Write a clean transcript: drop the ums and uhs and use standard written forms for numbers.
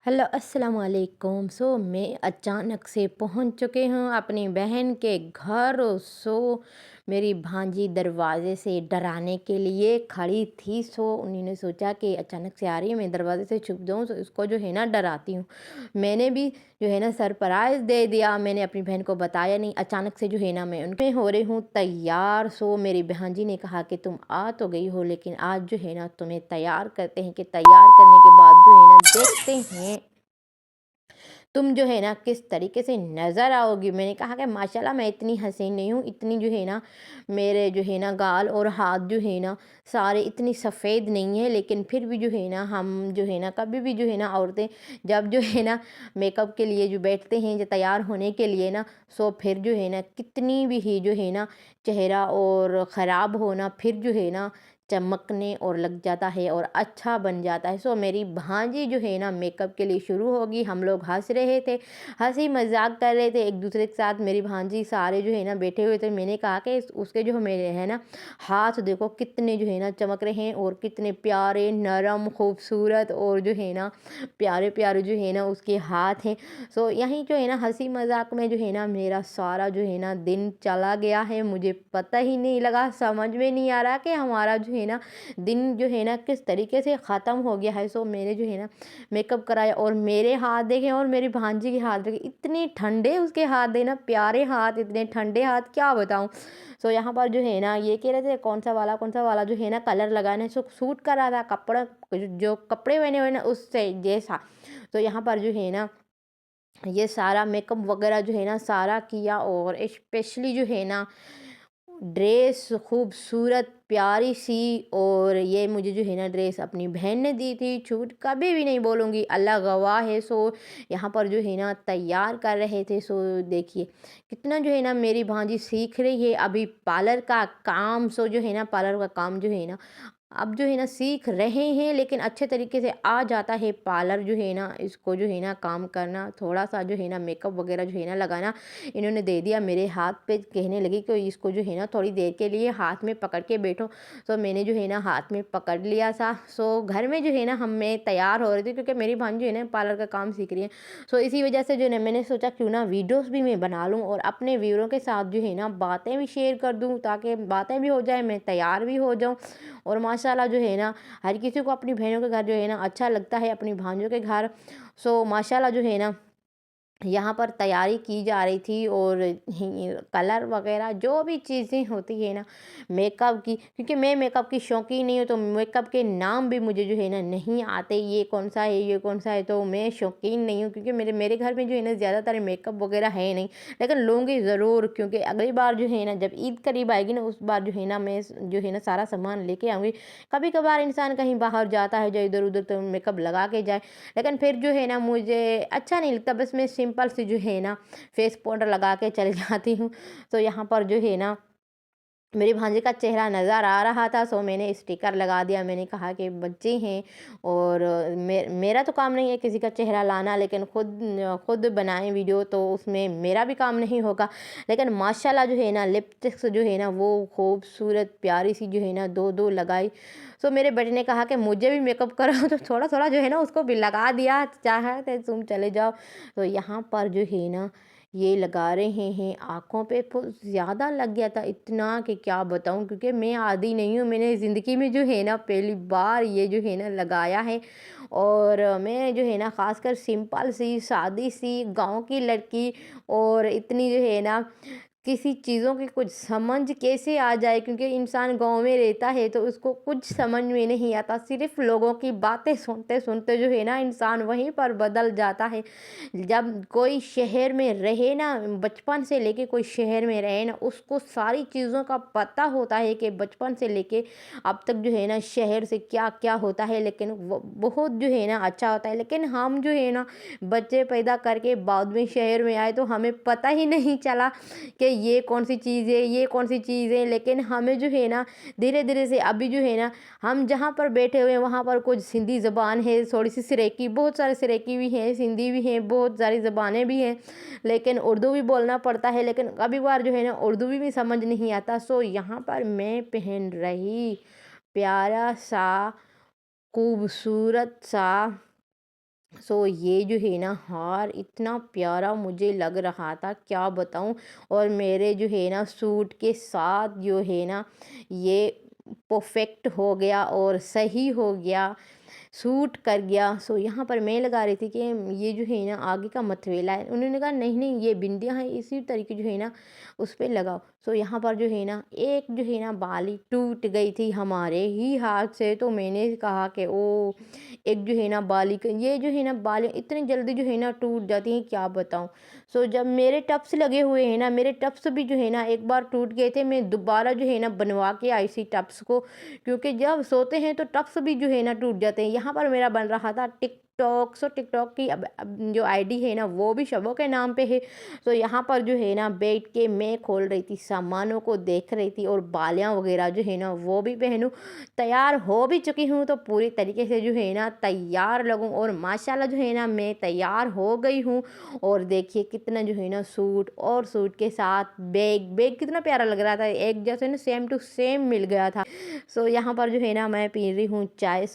Hello अस्सलाम वालेकुम। मैं अचानक से पहुंच चुके हूँ अपनी बहन के घर। मेरी भांजी दरवाजे से डराने के लिए खड़ी थी। उन्होंने सोचा कि अचानक से आ रही है, मैं दरवाजे से छुप जाऊँ तो इसको जो है ना डराती हूँ। मैंने भी जो है ना सरप्राइज़ दे दिया। मैंने अपनी बहन को बताया नहीं। अचानक से जो है ना मैं उनके हो रही हूँ तैयार। मेरी भांजी ने कहा कि तुम आ तो गई हो, लेकिन आज जो है ना तुम्हें तैयार करते हैं। कि तैयार करने के बाद जो है ना देखते हैं तुम जो है ना किस तरीके से नज़र आओगी। मैंने कहा कि माशाल्लाह मैं इतनी हसीन नहीं हूँ, इतनी जो है ना मेरे जो है ना गाल और हाथ जो है ना सारे इतनी सफ़ेद नहीं है, लेकिन फिर भी जो है ना हम जो है ना कभी भी जो है ना औरतें जब जो है ना मेकअप के लिए जो बैठते हैं, जो तैयार होने के लिए ना, फिर जो है ना कितनी भी ही जो है ना चेहरा और ख़राब होना फिर जो है ना चमकने और लग जाता है और अच्छा बन जाता है। मेरी भांजी जो है ना मेकअप के लिए शुरू होगी। हम लोग हंस रहे थे, हंसी मजाक कर रहे थे एक दूसरे के साथ। मेरी भांजी सारे जो है ना बैठे हुए थे। मैंने कहा कि उसके जो मेरे है ना हाथ देखो कितने जो है ना चमक रहे हैं और कितने प्यारे नरम खूबसूरत और जो है ना प्यारे प्यारे जो है ना उसके हाथ हैं। यहीं जो है ना हंसी मजाक में जो है ना मेरा सारा जो है ना दिन चला गया है। मुझे पता ही नहीं लगा, समझ में नहीं आ रहा कि हमारा जो है ना दिन जो है ना किस तरीके से ख़त्म हो गया है। मैंने जो है ना मेकअप कराया और मेरे हाथ देखे और मेरी भांजी के हाथ देखे, इतने ठंडे उसके हाथ देना, प्यारे हाथ, इतने ठंडे हाथ क्या बताऊं। यहाँ पर जो है ना ये कह रहे थे कौन सा वाला जो है ना कलर लगाना है। सूट कर रहा था कपड़ा, जो कपड़े पहने हुए ना उससे जैसा। यहाँ पर जो है ना ये सारा मेकअप वगैरह जो है ना सारा किया और स्पेशली जो है ना ड्रेस खूबसूरत प्यारी सी। और ये मुझे जो है ना ड्रेस अपनी बहन ने दी थी, छूट कभी भी नहीं बोलूँगी, अल्लाह गवाह है। यहाँ पर जो है ना तैयार कर रहे थे। देखिए कितना जो है ना मेरी भांजी सीख रही है अभी पार्लर का काम। जो है ना पार्लर का काम जो है ना अब जो है ना सीख रहे हैं, लेकिन अच्छे तरीके से आ जाता है पार्लर जो है ना इसको जो है ना काम करना। थोड़ा सा जो है ना मेकअप वगैरह जो है ना लगाना इन्होंने दे दिया मेरे हाथ पे। कहने लगी कि इसको जो है ना थोड़ी देर के लिए हाथ में पकड़ के बैठो। मैंने जो है ना हाथ में पकड़ लिया था। घर में जो है ना हम मैं तैयार हो रही थी क्योंकि मेरी बहन जो है ना पार्लर का काम सीख रही है। इसी वजह से जो है ना मैंने सोचा क्यों ना वीडियोस भी मैं बना लूँ और अपने व्यूअरों के साथ जो है ना बातें भी शेयर कर दूँ, ताकि बातें भी हो जाए, मैं तैयार भी हो जाऊँ। और माशाल्लाह जो है ना हर किसी को अपनी बहनों के घर जो है ना अच्छा लगता है, अपनी भांजों के घर। माशाल्लाह जो है ना यहाँ पर तैयारी की जा रही थी और कलर वगैरह जो भी चीज़ें होती है ना मेकअप की, क्योंकि मैं मेकअप की शौकीन नहीं हूँ तो मेकअप के नाम भी मुझे जो है ना नहीं आते, ये कौन सा है ये कौन सा है, तो मैं शौकीन नहीं हूँ। क्योंकि मेरे मेरे घर में जो है ना ज़्यादातर मेकअप वगैरह है नहीं, लेकिन लूँगी ज़रूर क्योंकि अगली बार जो है ना जब ईद करीब आएगी ना उस बार जो है ना मैं जो है ना सारा सामान लेके आऊँगी। कभी कभार इंसान कहीं बाहर जाता है जो इधर उधर तो मेकअप लगा के जाए, लेकिन फिर जो है ना मुझे अच्छा नहीं लगता। बस मैं सिंपल सी जो है ना फेस पाउडर लगा के चली जाती हूँ। यहाँ पर जो है ना मेरी भांजी का चेहरा नज़र आ रहा था। मैंने स्टिकर लगा दिया। मैंने कहा कि बच्चे हैं और मेरा तो काम नहीं है किसी का चेहरा लाना, लेकिन खुद बनाएं वीडियो तो उसमें मेरा भी काम नहीं होगा। लेकिन माशाल्लाह जो है ना लिपस्टिक्स जो है ना वो खूबसूरत प्यारी सी जो है ना दो दो लगाई। मेरे बेटे ने कहा कि मुझे भी मेकअप करो तो थोड़ा थोड़ा जो है ना उसको भी लगा दिया, चाहे तुम चले जाओ। यहाँ पर जो है ना ये लगा रहे हैं आँखों पे, ज़्यादा लग गया था इतना कि क्या बताऊँ। क्योंकि मैं आदी नहीं हूँ, मैंने ज़िंदगी में जो है ना पहली बार ये जो है ना लगाया है। और मैं जो है ना ख़ासकर सिंपल सी सादी सी गांव की लड़की, और इतनी जो है ना किसी चीज़ों की कुछ समझ कैसे आ जाए, क्योंकि इंसान गांव में रहता है तो उसको कुछ समझ में नहीं आता। सिर्फ लोगों की बातें सुनते सुनते जो है ना इंसान वहीं पर बदल जाता है। जब कोई शहर में रहे ना, बचपन से लेके कोई शहर में रहे ना, उसको सारी चीज़ों का पता होता है कि बचपन से लेके अब तक जो है ना शहर से क्या क्या होता है। लेकिन वो बहुत जो है ना अच्छा होता है। लेकिन हम जो है ना बच्चे पैदा करके बाद में शहर में आए तो हमें पता ही नहीं चला कि ये कौन सी चीज़ है ये कौन सी चीज़ है। लेकिन हमें जो है ना धीरे धीरे से अभी जो है ना हम जहाँ पर बैठे हुए हैं वहाँ पर कुछ सिंधी ज़बान है, थोड़ी सी सरेकी, बहुत सारे सरेकी भी हैं, सिंधी भी हैं, बहुत सारी ज़बानें भी हैं, लेकिन उर्दू भी बोलना पड़ता है। लेकिन कभी बार जो है ना उर्दू भी समझ नहीं आता। यहाँ पर मैं पहन रही प्यारा सा खूबसूरत सा ये जो है ना हार इतना प्यारा मुझे लग रहा था, क्या बताऊँ। और मेरे जो है ना सूट के साथ जो है ना ये परफेक्ट हो गया और सही हो गया, सूट कर गया। यहाँ पर मैं लगा रही थी कि ये जो है ना आगे का मथवेला है, उन्होंने कहा नहीं नहीं ये बिंदियाँ हैं, इसी तरीके जो है ना उस पे लगाओ। यहाँ पर जो है ना एक जो है ना बाली टूट गई थी हमारे ही हाथ से, तो मैंने कहा कि ओ एक जो है ना बाली ये जो है ना बाली इतनी जल्दी जो है ना टूट जाती हैं, क्या बताऊँ। जब मेरे टप्स लगे हुए हैं ना, मेरे टप्स भी जो है ना एक बार टूट गए थे, मैं दोबारा जो है ना बनवा के आई थी टप्स को, क्योंकि जब सोते हैं तो टप्स भी जो है ना टूट जाते हैं। यहाँ पर मेरा बन रहा था टिकटॉक। टिकटॉक की अब जो आईडी है ना वो भी शबो के नाम पे है। यहाँ पर जो है ना बैठ के मैं खोल रही थी, सामानों को देख रही थी और बालियाँ वगैरह जो है ना वो भी पहनूं। तैयार हो भी चुकी हूँ, तो पूरी तरीके से जो है ना तैयार लगूं, और माशाल्लाह जो है ना मैं तैयार हो गई हूँ। और देखिए कितना जो है ना सूट, और सूट के साथ बैग बैग कितना प्यारा लग रहा था, एक जैसे ना सेम टू सेम मिल गया था। यहाँ पर जो है ना मैं पी रही हूँ चाय।